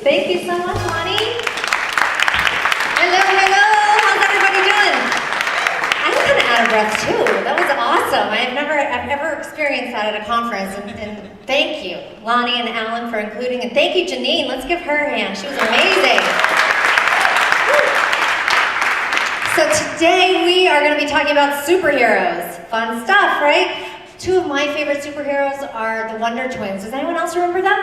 Thank you so much, Lonnie. Hello, hello. How's everybody doing? I'm kind of out of breath too. That was awesome. I've never experienced that at a conference, and thank you, Lonnie and Alan, for including, and thank you, Janine. Let's give her a hand. She was amazing. So today we are going to be talking about superheroes. Fun stuff, right? Two of my favorite superheroes are the Wonder Twins. Does anyone else remember them?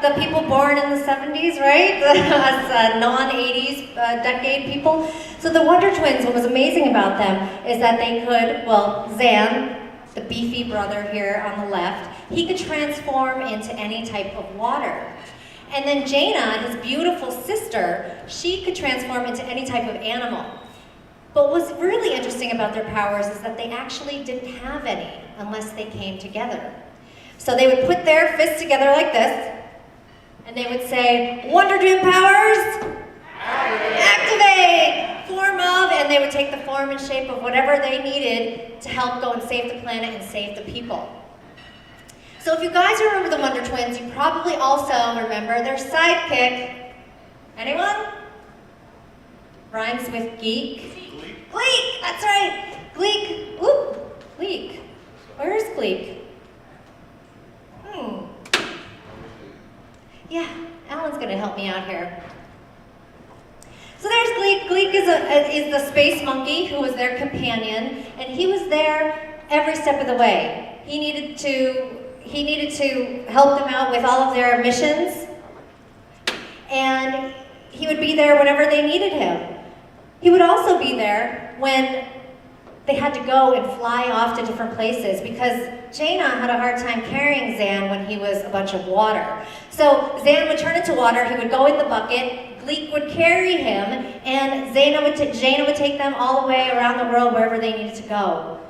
The people born in the 70s, right? Us non-80s decade people. So the Wonder Twins, what was amazing about them is that they could, well, Zan, the beefy brother here on the left, he could transform into any type of water. And then Jayna, his beautiful sister, she could transform into any type of animal. But what's really interesting about their powers is that they actually didn't have any unless they came together. So they would put their fists together like this, and they would say, Wonder Twin powers, activate! Form of, and they would take the form and shape of whatever they needed to help go and save the planet and save the people. So if you guys remember the Wonder Twins, you probably also remember their sidekick. Anyone? Rhymes with geek. Gleek, that's right. Gleek, whoop, Gleek. Where is Gleek? Yeah, Alan's gonna help me out here. So there's Gleek. Gleek is the space monkey who was their companion, and he was there every step of the way. He needed to help them out with all of their missions, and he would be there whenever they needed him. He would also be there when they had to go and fly off to different places because Jayna had a hard time carrying Zan when he was a bunch of water. So Zan would turn into water, he would go in the bucket, Gleek would carry him, and Jayna would take them all the way around the world wherever they needed to go.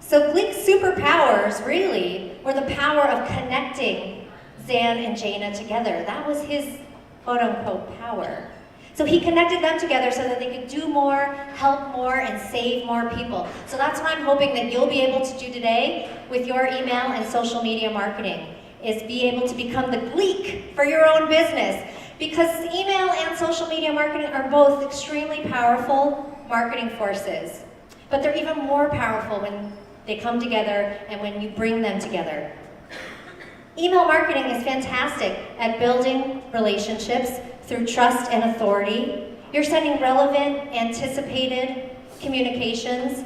So Gleek's superpowers really were the power of connecting Zan and Jayna together. That was his quote-unquote power. So he connected them together so that they could do more, help more, and save more people. So that's what I'm hoping that you'll be able to do today with your email and social media marketing, is be able to become the Gleek for your own business. Because email and social media marketing are both extremely powerful marketing forces. But they're even more powerful when they come together and when you bring them together. Email marketing is fantastic at building relationships through trust and authority. You're sending relevant, anticipated communications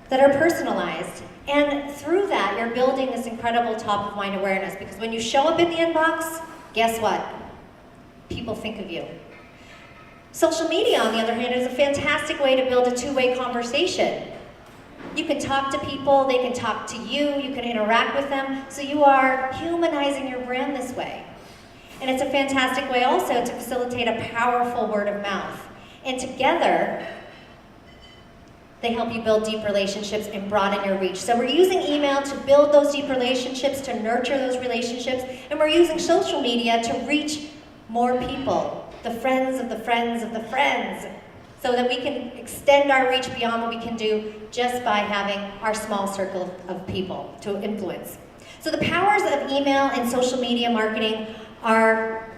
that are personalized. And through that, you're building this incredible top-of-mind awareness, because when you show up in the inbox, guess what? People think of you. Social media, on the other hand, is a fantastic way to build a two-way conversation. You can talk to people, they can talk to you, you can interact with them, so you are humanizing your brand this way. And it's a fantastic way also to facilitate a powerful word of mouth. And together, they help you build deep relationships and broaden your reach. So we're using email to build those deep relationships, to nurture those relationships, and we're using social media to reach more people, the friends of the friends of the friends, so that we can extend our reach beyond what we can do just by having our small circle of people to influence. So the powers of email and social media marketing are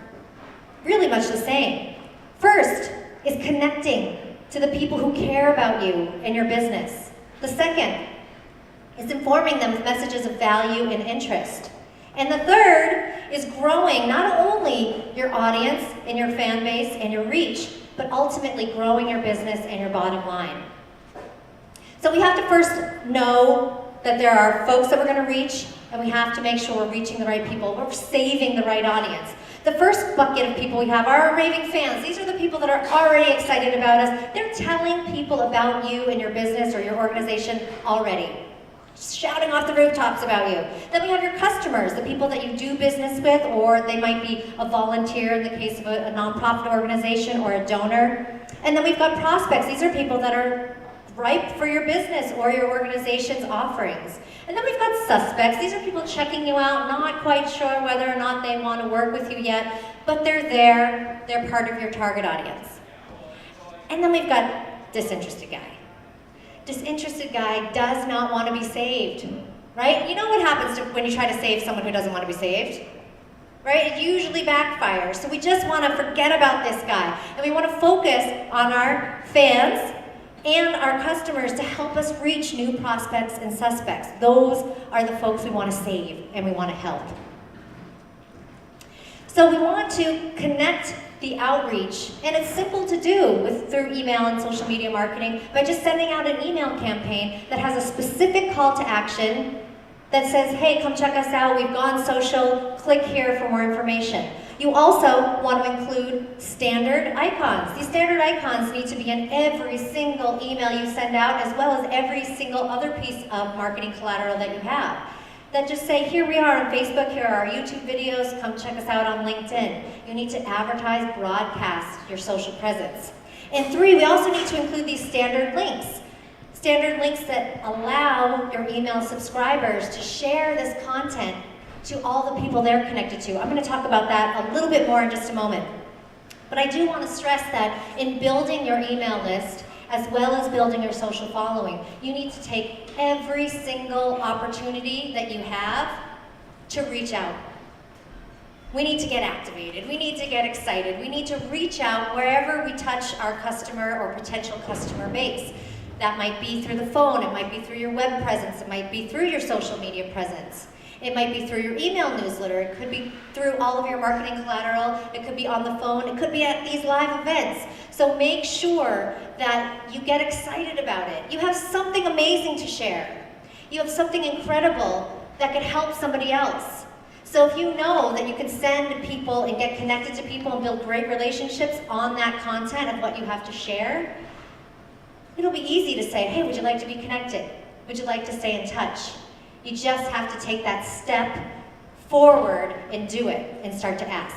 really much the same. First is connecting to the people who care about you and your business. The second is informing them with messages of value and interest. And the third is growing not only your audience and your fan base and your reach, but ultimately growing your business and your bottom line. So we have to first know that there are folks that we're going to reach, and we have to make sure we're reaching the right people. We're saving the right audience. The first bucket of people we have are our raving fans. These are the people that are already excited about us. They're telling people about you and your business or your organization already, shouting off the rooftops about you. Then we have your customers, the people that you do business with, or they might be a volunteer in the case of a nonprofit organization or a donor. And then we've got prospects. These are people that are ripe for your business or your organization's offerings. And then we've got suspects. These are people checking you out, not quite sure whether or not they want to work with you yet, but they're there, they're part of your target audience. And then we've got disinterested guy. Disinterested guy does not want to be saved, right? You know what happens when you try to save someone who doesn't want to be saved? right? It usually backfires. So we just want to forget about this guy. And we want to focus on our fans and our customers to help us reach new prospects and suspects. Those are the folks we want to save and we want to help. So we want to connect the outreach, and it's simple to do through email and social media marketing by just sending out an email campaign that has a specific call to action that says, hey, come check us out, we've gone social, click here for more information. You also want to include standard icons. These standard icons need to be in every single email you send out, as well as every single other piece of marketing collateral that you have. That just say, here we are on Facebook, here are our YouTube videos, come check us out on LinkedIn. You need to advertise, broadcast your social presence. And 3, we also need to include these standard links. Standard links that allow your email subscribers to share this content to all the people they're connected to. I'm going to talk about that a little bit more in just a moment. But I do want to stress that in building your email list, as well as building your social following, you need to take every single opportunity that you have to reach out. We need to get activated. We need to get excited. We need to reach out wherever we touch our customer or potential customer base. That might be through the phone, it might be through your web presence, it might be through your social media presence. It might be through your email newsletter, it could be through all of your marketing collateral, it could be on the phone, it could be at these live events. So make sure that you get excited about it. You have something amazing to share. You have something incredible that could help somebody else. So if you know that you can send people and get connected to people and build great relationships on that content of what you have to share, it'll be easy to say, hey, would you like to be connected? Would you like to stay in touch? You just have to take that step forward and do it and start to ask.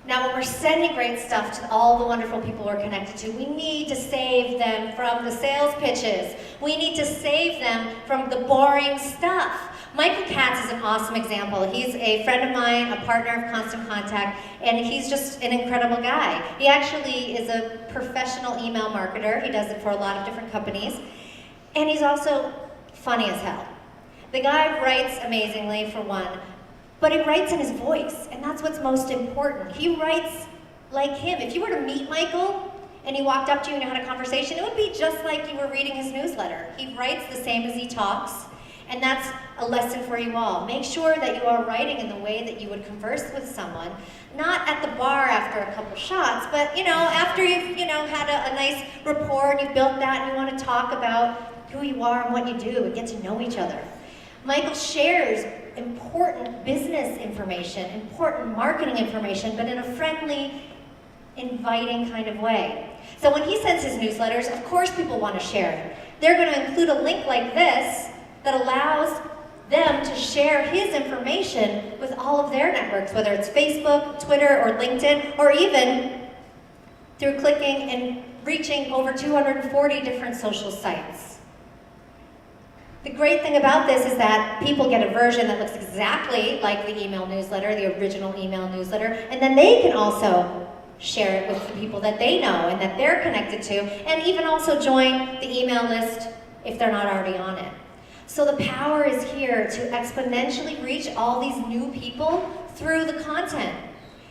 Now, when we're sending great stuff to all the wonderful people we're connected to, we need to save them from the sales pitches. We need to save them from the boring stuff. Michael Katz is an awesome example. He's a friend of mine, a partner of Constant Contact, and he's just an incredible guy. He actually is a professional email marketer. He does it for a lot of different companies. And he's also funny as hell. The guy writes amazingly, for one, but he writes in his voice, and that's what's most important. He writes like him. If you were to meet Michael and he walked up to you and you had a conversation, it would be just like you were reading his newsletter. He writes the same as he talks, and that's a lesson for you all. Make sure that you are writing in the way that you would converse with someone, not at the bar after a couple shots, but after you've had a nice rapport and you've built that and you want to talk about who you are and what you do and get to know each other. Michael shares important business information, important marketing information, but in a friendly, inviting kind of way. So when he sends his newsletters, of course people want to share it. They're going to include a link like this that allows them to share his information with all of their networks, whether it's Facebook, Twitter, or LinkedIn, or even through clicking and reaching over 240 different social sites. The great thing about this is that people get a version that looks exactly like the email newsletter, the original email newsletter, and then they can also share it with the people that they know and that they're connected to, and even also join the email list if they're not already on it. So the power is here to exponentially reach all these new people through the content.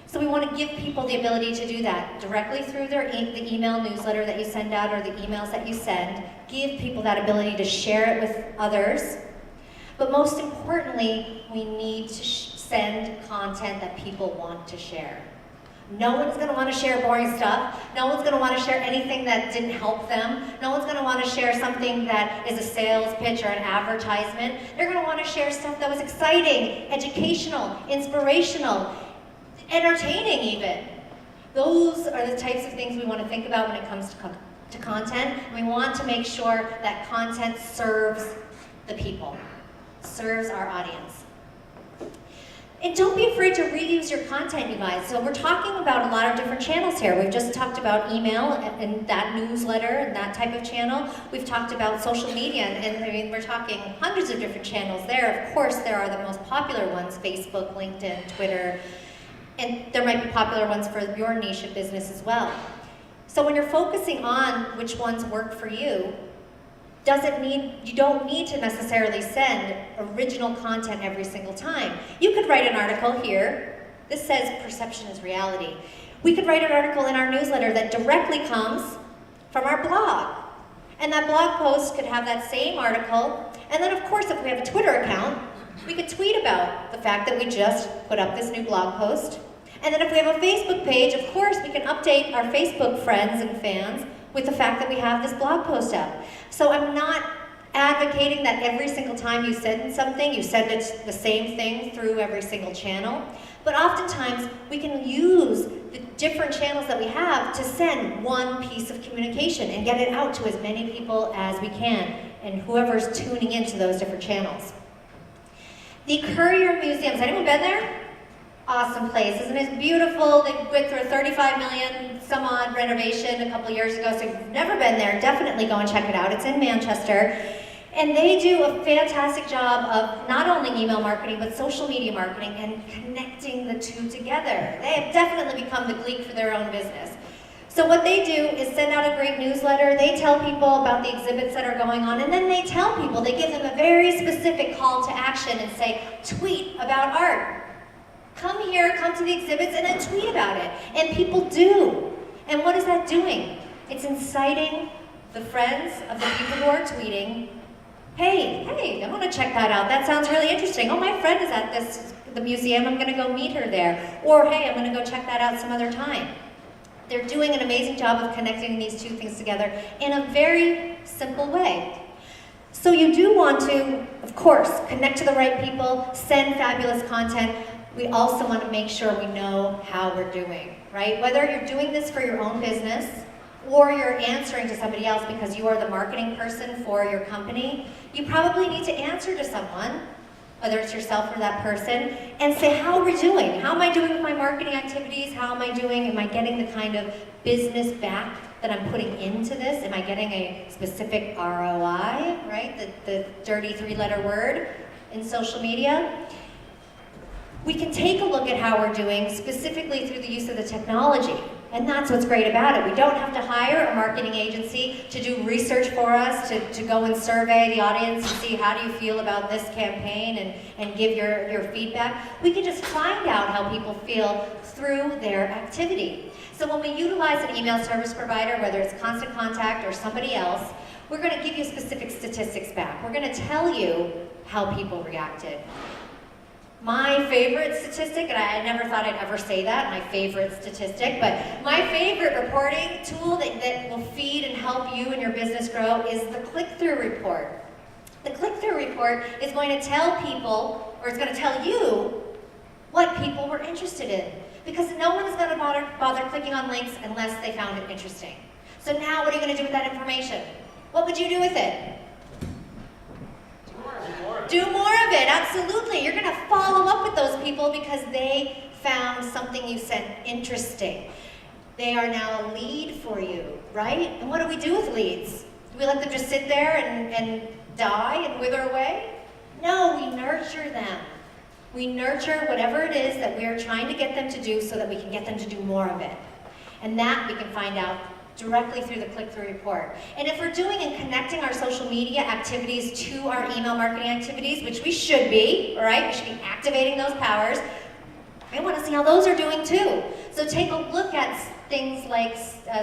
So we want to give people the ability to do that directly through the email newsletter that you send out or the emails that you send. Give people that ability to share it with others. But most importantly, we need to send content that people want to share. No one's going to want to share boring stuff. No one's going to want to share anything that didn't help them. No one's going to want to share something that is a sales pitch or an advertisement. They're going to want to share stuff that was exciting, educational, inspirational, entertaining even. Those are the types of things we want to think about when it comes to content. We want to make sure that content serves the people, serves our audience. And don't be afraid to reuse your content, you guys. So we're talking about a lot of different channels here. We've just talked about email and that newsletter and that type of channel. We've talked about social media, and I mean, we're talking hundreds of different channels there. Of course, there are the most popular ones, Facebook, LinkedIn, Twitter, and there might be popular ones for your niche of business as well. So when you're focusing on which ones work for you, you don't need to necessarily send original content every single time. You could write an article here. This says perception is reality. We could write an article in our newsletter that directly comes from our blog. And that blog post could have that same article. And then of course, if we have a Twitter account, we could tweet about the fact that we just put up this new blog post. And then if we have a Facebook page, of course, we can update our Facebook friends and fans with the fact that we have this blog post up. So I'm not advocating that every single time you send something, you send it the same thing through every single channel. But oftentimes, we can use the different channels that we have to send one piece of communication and get it out to as many people as we can, and whoever's tuning into those different channels. The Currier Museums, anyone been there? Awesome place, isn't it? Beautiful. They went through a 35 million some odd renovation a couple years ago, so if you've never been there, definitely go and check it out. It's in Manchester. And they do a fantastic job of not only email marketing, but social media marketing and connecting the two together. They have definitely become the Gleek for their own business. So what they do is send out a great newsletter, they tell people about the exhibits that are going on, and then they tell people, they give them a very specific call to action and say, tweet about art. Come here, come to the exhibits, and then tweet about it. And people do. And what is that doing? It's inciting the friends of the people who are tweeting, hey, I want to check that out. That sounds really interesting. Oh, my friend is at the museum. I'm going to go meet her there. Or, hey, I'm going to go check that out some other time. They're doing an amazing job of connecting these two things together in a very simple way. So you do want to, of course, connect to the right people, send fabulous content. We also want to make sure we know how we're doing, right? Whether you're doing this for your own business or you're answering to somebody else because you are the marketing person for your company, you probably need to answer to someone, whether it's yourself or that person, and say, how are we doing? How am I doing with my marketing activities? How am I doing? Am I getting the kind of business back that I'm putting into this? Am I getting a specific ROI, right? The dirty three-letter word in social media. We can take a look at how we're doing specifically through the use of the technology. And that's what's great about it. We don't have to hire a marketing agency to do research for us, to go and survey the audience and see how do you feel about this campaign and give your feedback. We can just find out how people feel through their activity. So when we utilize an email service provider, whether it's Constant Contact or somebody else, we're going to give you specific statistics back. We're going to tell you how people reacted. My favorite statistic, and I never thought I'd ever say that, my favorite statistic, but my favorite reporting tool that will feed and help you and your business grow is the click-through report. The click-through report is going to tell people, or it's going to tell you, what people were interested in. Because no one is going to bother clicking on links unless they found it interesting. So now what are you going to do with that information? What would you do with it? Do more of it, absolutely. You're going to follow up with those people because they found something you said interesting. They are now a lead for you, right? And what do we do with leads? Do we let them just sit there and die and wither away? No, we nurture them. We nurture whatever it is that we are trying to get them to do so that we can get them to do more of it. And that we can find out directly through the click-through report. And if we're doing and connecting our social media activities to our email marketing activities, which we should be, all right? We should be activating those powers. I want to see how those are doing too. So take a look at things like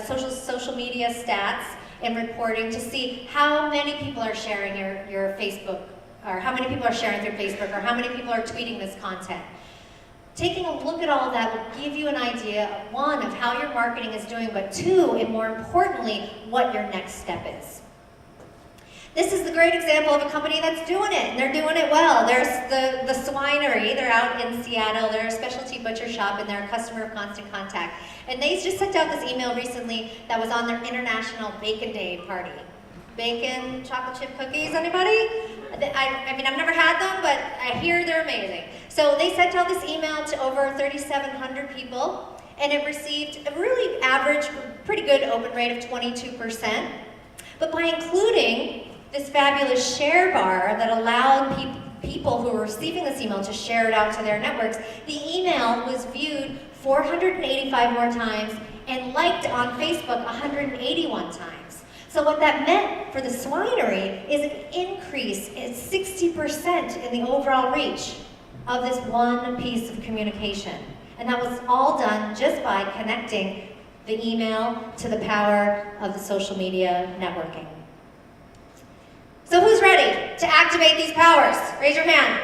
social media stats and reporting to see how many people are sharing your Facebook, or how many people are sharing through Facebook, or how many people are tweeting this content. Taking a look at all of that will give you an idea, one, of how your marketing is doing, but two, and more importantly, what your next step is. This is the great example of a company that's doing it, and they're doing it well. There's the Swinery, they're out in Seattle, they're a specialty butcher shop, and they're a customer of Constant Contact. And they just sent out this email recently that was on their International Bacon Day party. Bacon chocolate chip cookies, anybody? I mean, I've never had them, but I hear they're amazing. So they sent out this email to over 3,700 people, and it received a really average, pretty good open rate of 22%. But by including this fabulous share bar that allowed people who were receiving this email to share it out to their networks, the email was viewed 485 more times and liked on Facebook 181 times. So what that meant for the swinery is an increase in 60% in the overall reach of this one piece of communication. And that was all done just by connecting the email to the power of the social media networking. So who's ready to activate these powers? Raise your hand.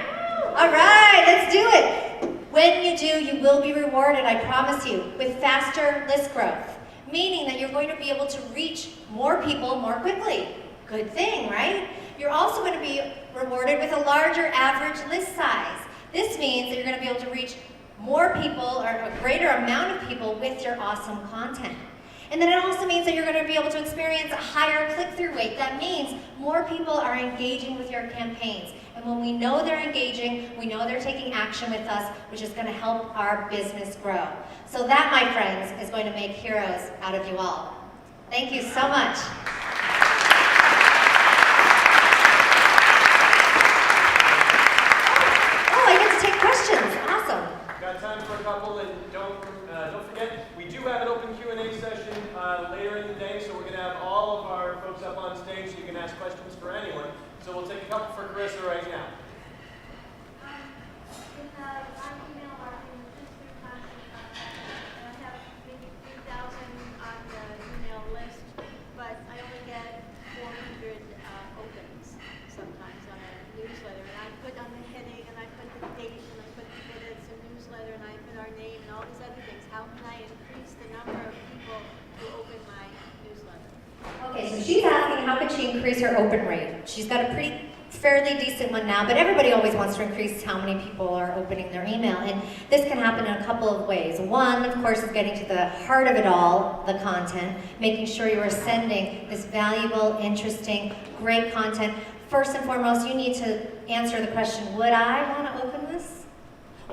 All right, let's do it. When you do, you will be rewarded, I promise you, with faster list growth, meaning that you're going to be able to reach more people more quickly. Good thing, right? You're also going to be rewarded with a larger average list size. This means that you're going to be able to reach more people, or a greater amount of people, with your awesome content. And then it also means that you're going to be able to experience a higher click-through rate. That means more people are engaging with your campaigns. And when we know they're engaging, we know they're taking action with us, which is going to help our business grow. So that, my friends, is going to make heroes out of you all. Thank you so much. Oh, I get to take questions. Awesome. Got time for a couple, and don't forget, we do have an open Q&A session later in the day, so we're going to have all of our folks up on stage so you can ask questions for anyone. So we'll take a couple for Corissa right now. In my email marketing, just through constant contact, and I have maybe 3,000 on the email list, but I only get 400 opens sometimes on a newsletter. And I put on the heading, and I put the date, and I put that it's a newsletter, and I put our name, and all these other things. How can I increase the number of people who open my newsletter? Okay, so she's asking how could she increase her open rate. She's got a fairly decent one now, but everybody always wants to increase how many people are opening their email. And this can happen in a couple of ways. One, of course, is getting to the heart of it all, the content, making sure you are sending this valuable, interesting, great content. First and foremost, you need to answer the question, would I want to open this?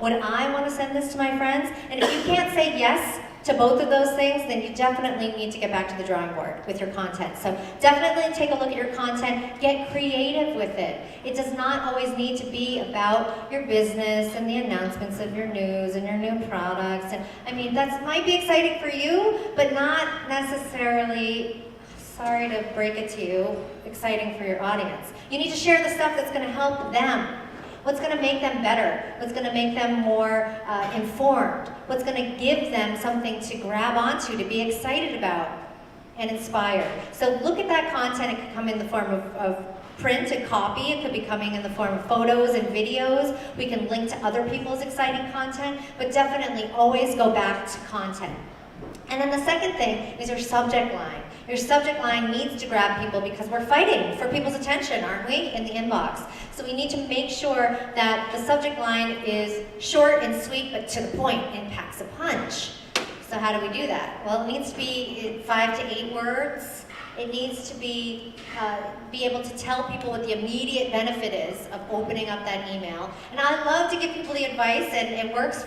Would I want to send this to my friends? And if you can't say yes to both of those things, then you definitely need to get back to the drawing board with your content. So definitely take a look at your content, get creative with it. It does not always need to be about your business and the announcements of your news and your new products. And I mean, that might be exciting for you, but not necessarily, sorry to break it to you, exciting for your audience. You need to share the stuff that's going to help them. What's going to make them better? What's going to make them more informed? What's going to give them something to grab onto, to be excited about and inspired? So look at that content. It could come in the form of print and copy. It could be coming in the form of photos and videos. We can link to other people's exciting content, but definitely always go back to content. And then the second thing is your subject line. Your subject line needs to grab people because we're fighting for people's attention, aren't we, in the inbox? So we need to make sure that the subject line is short and sweet, but to the point and packs a punch. So how do we do that? Well, it needs to be 5 to 8 words. It needs to be able to tell people what the immediate benefit is of opening up that email. And I love to give people the advice, and it works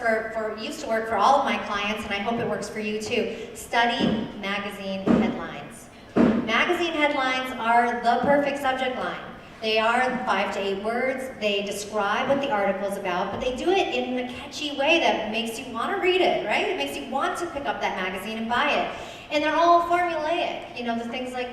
used to work for all of my clients, and I hope it works for you too. Study magazine headlines. Magazine headlines are the perfect subject line. They are 5 to 8 words. They describe what the article is about, but they do it in a catchy way that makes you want to read it, right? It makes you want to pick up that magazine and buy it. And they're all formulaic. You know, the things like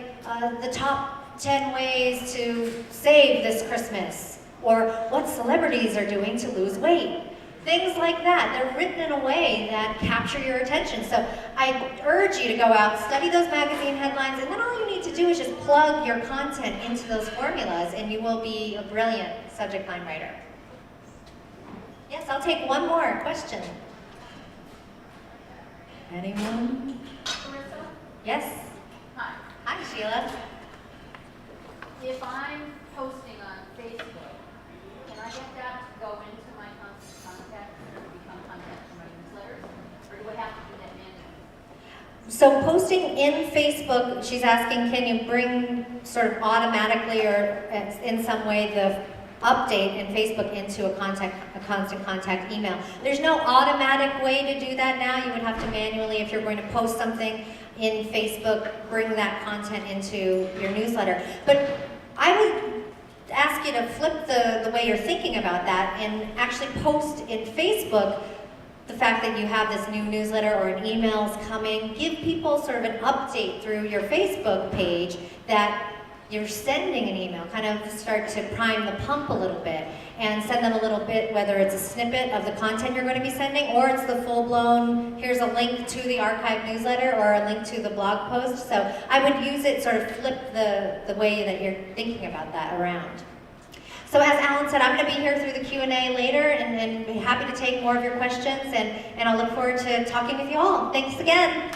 the top 10 ways to save this Christmas, or what celebrities are doing to lose weight. Things like that. They're written in a way that capture your attention. So I urge you to go out, study those magazine headlines, and then all you need to do is just plug your content into those formulas, and you will be a brilliant subject line writer. Yes, I'll take one more question. Anyone? Corissa? Yes? Hi. Hi, Sheila. If I'm posting on Facebook, can I get that to go into my constant contact and become contact for my newsletters? Or do I have to do that manually? So posting in Facebook, she's asking, can you bring sort of automatically or in some way the update in Facebook into a constant contact email? There's no automatic way to do that now. You would have to manually, if you're going to post something in Facebook, bring that content into your newsletter. But I would ask you to flip the way you're thinking about that and actually post in Facebook the fact that you have this new newsletter or an email's coming. Give people sort of an update through your Facebook page that you're sending an email, kind of start to prime the pump a little bit and send them a little bit, whether it's a snippet of the content you're going to be sending or it's the full-blown, here's a link to the archived newsletter or a link to the blog post. So I would use it, sort of flip the way that you're thinking about that around. So as Alan said, I'm going to be here through the Q&A later and be happy to take more of your questions, and I'll look forward to talking with you all. Thanks again.